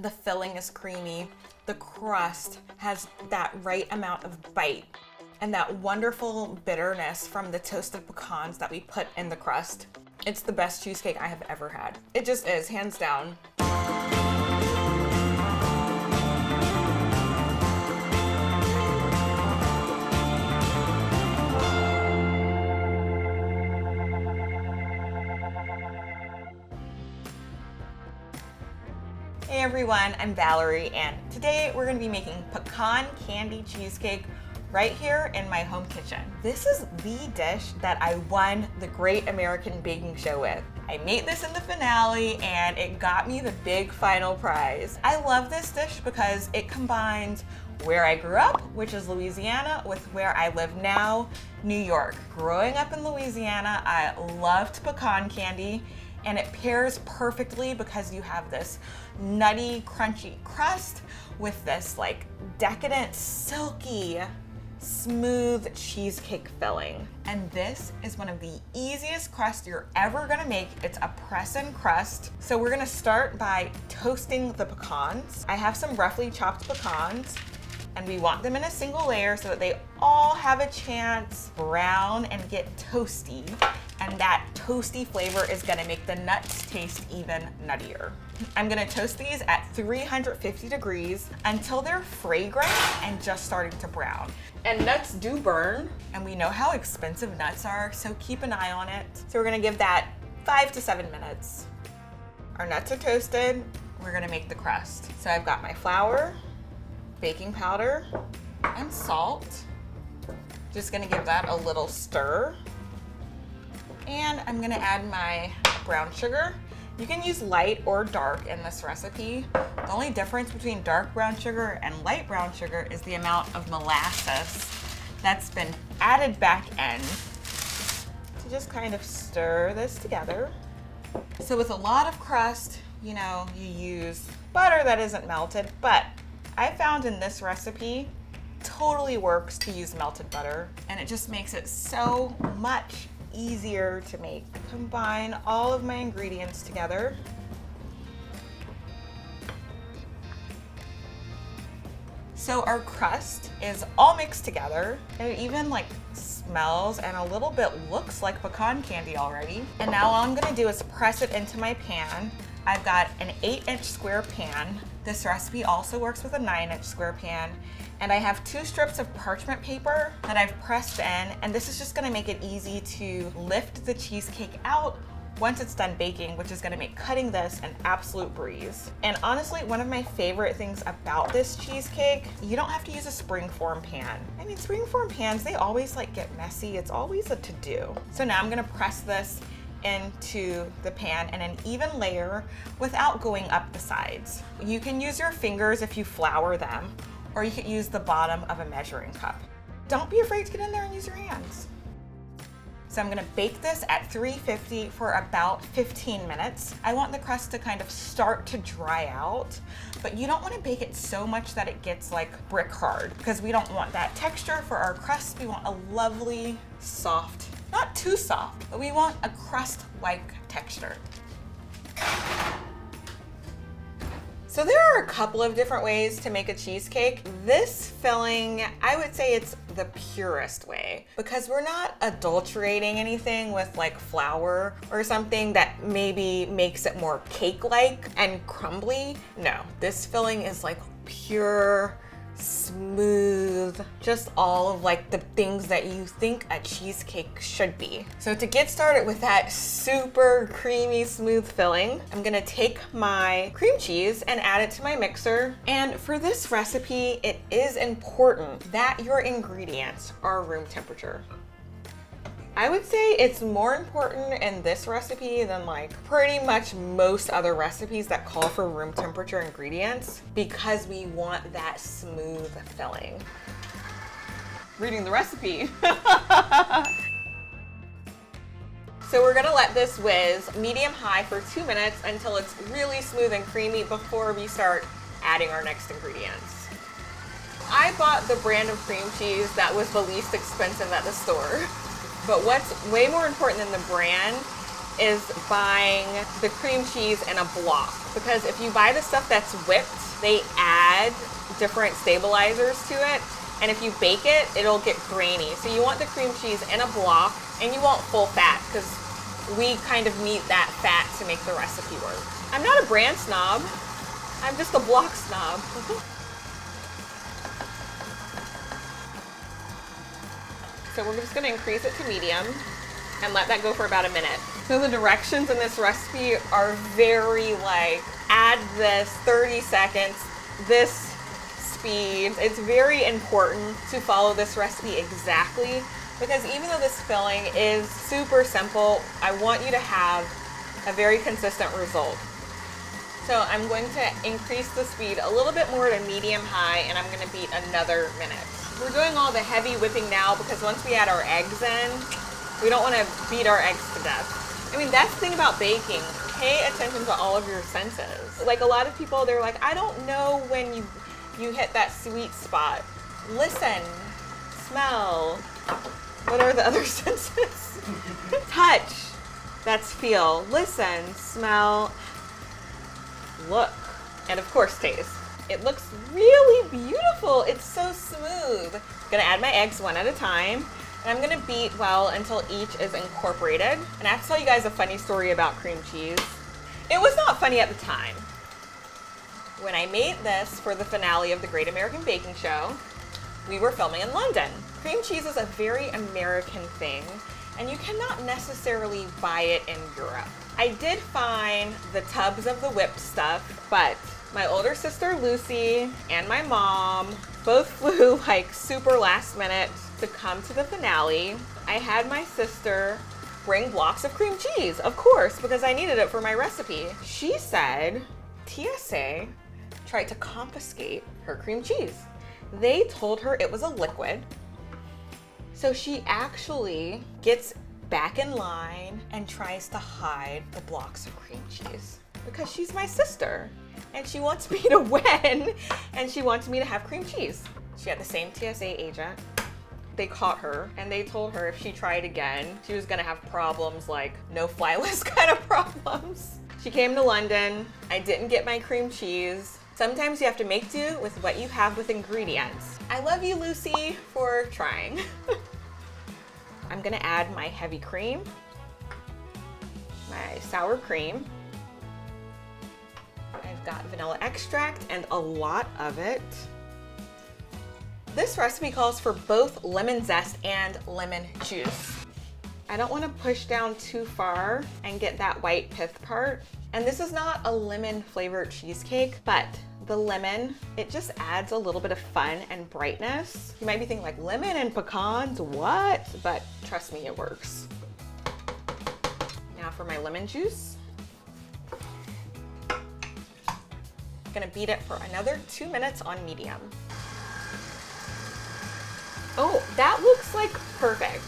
The filling is creamy. The crust has that right amount of bite and that wonderful bitterness from the toasted pecans that we put in the crust. It's the best cheesecake I have ever had. It just is, hands down. Hey everyone, I'm Valerie, and today we're gonna be making pecan candy cheesecake right here in my home kitchen. This is the dish that I won the Great American Baking Show with. I made this in the finale and it got me the big final prize. I love this dish because it combines where I grew up, which is Louisiana, with where I live now, New York. Growing up in Louisiana, I loved pecan candy, and it pairs perfectly because you have this nutty, crunchy crust with this like decadent, silky, smooth cheesecake filling. And this is one of the easiest crusts you're ever gonna make. It's a press-in crust. So we're gonna start by toasting the pecans. I have some roughly chopped pecans, and we want them in a single layer so that they all have a chance to brown and get toasty. And that toasty flavor is gonna make the nuts taste even nuttier. I'm gonna toast these at 350 degrees until they're fragrant and just starting to brown. And nuts do burn, and we know how expensive nuts are, so keep an eye on it. So we're gonna give that 5 to 7 minutes. Our nuts are toasted, we're gonna make the crust. So I've got my flour, baking powder, and salt. Just gonna give that a little stir. And I'm gonna add my brown sugar. You can use light or dark in this recipe. The only difference between dark brown sugar and light brown sugar is the amount of molasses that's been added back in. So just kind of stir this together. So with a lot of crust, you know, you use butter that isn't melted, but I found in this recipe, totally works to use melted butter, and it just makes it so much easier to make. Combine all of my ingredients together. So our crust is all mixed together, and it even like smells and a little bit looks like pecan candy already. And now all I'm gonna do is press it into my pan. I've got an 8-inch square pan. This recipe also works with a 9-inch square pan. And I have 2 strips of parchment paper that I've pressed in, and this is just gonna make it easy to lift the cheesecake out once it's done baking, which is gonna make cutting this an absolute breeze. And honestly, one of my favorite things about this cheesecake, you don't have to use a springform pan. I mean, springform pans, they always like get messy. It's always a to-do. So now I'm gonna press this into the pan in an even layer without going up the sides. You can use your fingers if you flour them, or you could use the bottom of a measuring cup. Don't be afraid to get in there and use your hands. So I'm gonna bake this at 350 for about 15 minutes. I want the crust to kind of start to dry out, but you don't wanna bake it so much that it gets like brick hard, because we don't want that texture for our crust. We want a lovely, soft, not too soft, but we want a crust-like texture. So there are a couple of different ways to make a cheesecake. This filling, I would say it's the purest way, because we're not adulterating anything with like flour or something that maybe makes it more cake-like and crumbly. No, this filling is like pure, smooth, just all of like the things that you think a cheesecake should be. So to get started with that super creamy, smooth filling, I'm gonna take my cream cheese and add it to my mixer. And for this recipe, it is important that your ingredients are room temperature. I would say it's more important in this recipe than like pretty much most other recipes that call for room temperature ingredients, because we want that smooth filling. Reading the recipe. So we're gonna let this whiz medium-high for 2 minutes until it's really smooth and creamy before we start adding our next ingredients. I bought the brand of cream cheese that was the least expensive at the store. But what's way more important than the brand is buying the cream cheese in a block, because if you buy the stuff that's whipped, they add different stabilizers to it, and if you bake it, it'll get grainy. So you want the cream cheese in a block, and you want full fat, because we kind of need that fat to make the recipe work. I'm not a brand snob, I'm just a block snob. So we're just gonna increase it to medium and let that go for about a minute. So the directions in this recipe are very like, add this 30 seconds, this speed. It's very important to follow this recipe exactly, because even though this filling is super simple, I want you to have a very consistent result. So I'm going to increase the speed a little bit more to medium-high, and I'm gonna beat another minute. We're doing all the heavy whipping now because once we add our eggs in, we don't wanna beat our eggs to death. I mean, that's the thing about baking. Pay attention to all of your senses. Like a lot of people, they're like, I don't know when you hit that sweet spot. Listen, smell. What are the other senses? Touch, that's feel. Listen, smell, look, and of course taste. It looks really beautiful. It's so smooth. I'm gonna add my eggs one at a time, and I'm gonna beat well until each is incorporated. And I have to tell you guys a funny story about cream cheese. It was not funny at the time. When I made this for the finale of the Great American Baking Show, we were filming in London. Cream cheese is a very American thing, and you cannot necessarily buy it in Europe. I did find the tubs of the whipped stuff, but my older sister Lucy and my mom both flew like super last minute to come to the finale. I had my sister bring blocks of cream cheese, of course, because I needed it for my recipe. She said TSA tried to confiscate her cream cheese. They told her it was a liquid. So she actually gets back in line and tries to hide the blocks of cream cheese because she's my sister and she wants me to win and she wants me to have cream cheese. She had the same TSA agent. They caught her and they told her if she tried again, she was gonna have problems, like no fly list kind of problems. She came to London. I didn't get my cream cheese. Sometimes you have to make do with what you have with ingredients. I love you, Lucy, for trying. I'm gonna add my heavy cream, my sour cream. I've got vanilla extract and a lot of it. This recipe calls for both lemon zest and lemon juice. I don't want to push down too far and get that white pith part. And this is not a lemon flavored cheesecake, but the lemon, it just adds a little bit of fun and brightness. You might be thinking like lemon and pecans, what? But trust me, it works. Now for my lemon juice. Gonna beat it for another 2 minutes on medium. Oh, that looks like perfect.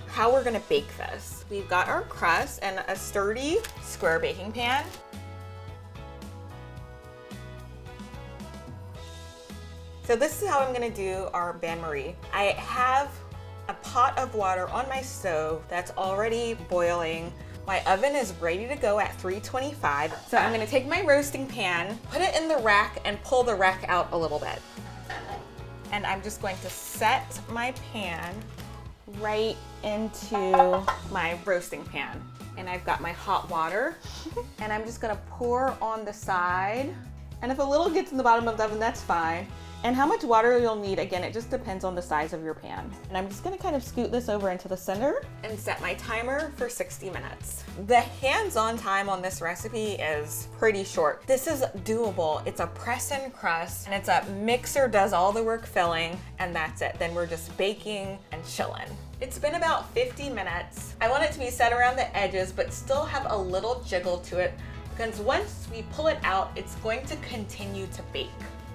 How we're gonna bake this. We've got our crust and a sturdy square baking pan. So this is how I'm gonna do our bain-marie. I have a pot of water on my stove that's already boiling. My oven is ready to go at 325. So I'm gonna take my roasting pan, put it in the rack and pull the rack out a little bit. And I'm just going to set my pan right into my roasting pan. And I've got my hot water and I'm just gonna pour on the side. And if a little gets in the bottom of the oven, that's fine. And how much water you'll need, again, it just depends on the size of your pan. And I'm just gonna kind of scoot this over into the center and set my timer for 60 minutes. The hands-on time on this recipe is pretty short. This is doable. It's a press and crust, and it's a mixer does all the work filling, and that's it. Then we're just baking and chilling. It's been about 50 minutes. I want it to be set around the edges, but still have a little jiggle to it, because once we pull it out, it's going to continue to bake.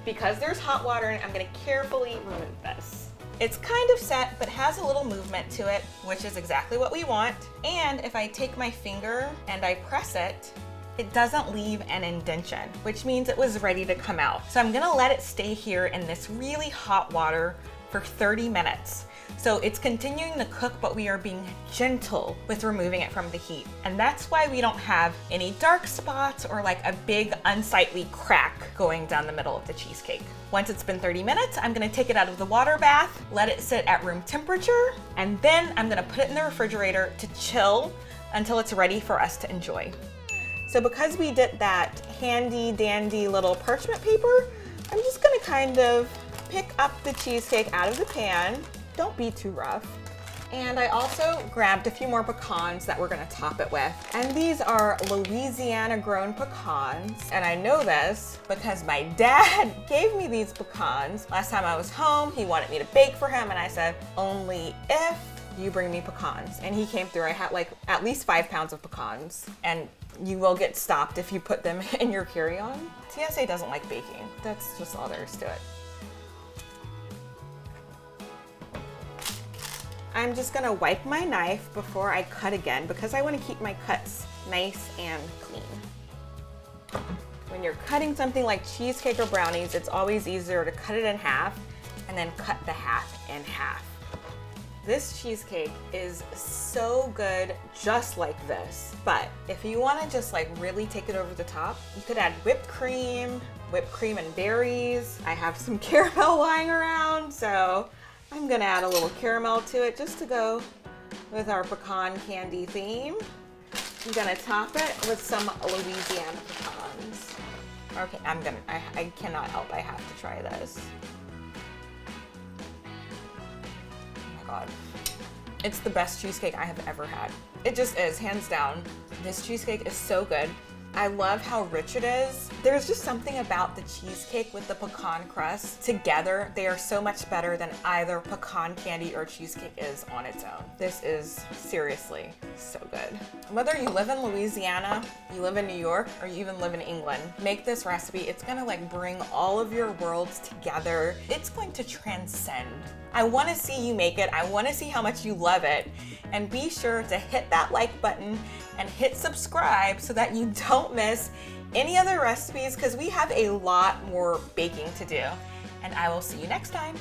Because there's hot water in it, I'm gonna carefully remove this. It's kind of set, but has a little movement to it, which is exactly what we want. And if I take my finger and I press it, it doesn't leave an indentation, which means it was ready to come out. So I'm gonna let it stay here in this really hot water for 30 minutes. So it's continuing to cook, but we are being gentle with removing it from the heat. And that's why we don't have any dark spots or like a big unsightly crack going down the middle of the cheesecake. Once it's been 30 minutes, I'm gonna take it out of the water bath, let it sit at room temperature, and then I'm gonna put it in the refrigerator to chill until it's ready for us to enjoy. So because we did that handy dandy little parchment paper, I'm just gonna kind of pick up the cheesecake out of the pan. Don't be too rough. And I also grabbed a few more pecans that we're gonna top it with. And these are Louisiana grown pecans. And I know this because my dad gave me these pecans. Last time I was home, he wanted me to bake for him, and I said, only if you bring me pecans. And he came through. I had like at least 5 pounds of pecans. And you will get stopped if you put them in your carry-on. TSA doesn't like baking. That's just all there is to it. I'm just gonna wipe my knife before I cut again because I wanna keep my cuts nice and clean. When you're cutting something like cheesecake or brownies, it's always easier to cut it in half and then cut the half in half. This cheesecake is so good just like this, but if you wanna just like really take it over the top, you could add whipped cream and berries. I have some caramel lying around, so I'm gonna add a little caramel to it just to go with our pecan candy theme. I'm gonna top it with some Louisiana pecans. Okay, I cannot help, I have to try this. Oh my God. It's the best cheesecake I have ever had. It just is, hands down. This cheesecake is so good. I love how rich it is. There's just something about the cheesecake with the pecan crust. Together, they are so much better than either pecan candy or cheesecake is on its own. This is seriously so good. Whether you live in Louisiana, you live in New York, or you even live in England, make this recipe. It's gonna like bring all of your worlds together. It's going to transcend. I wanna see you make it. I wanna see how much you love it. And be sure to hit that like button and hit subscribe so that you don't miss any other recipes, because we have a lot more baking to do. And I will see you next time.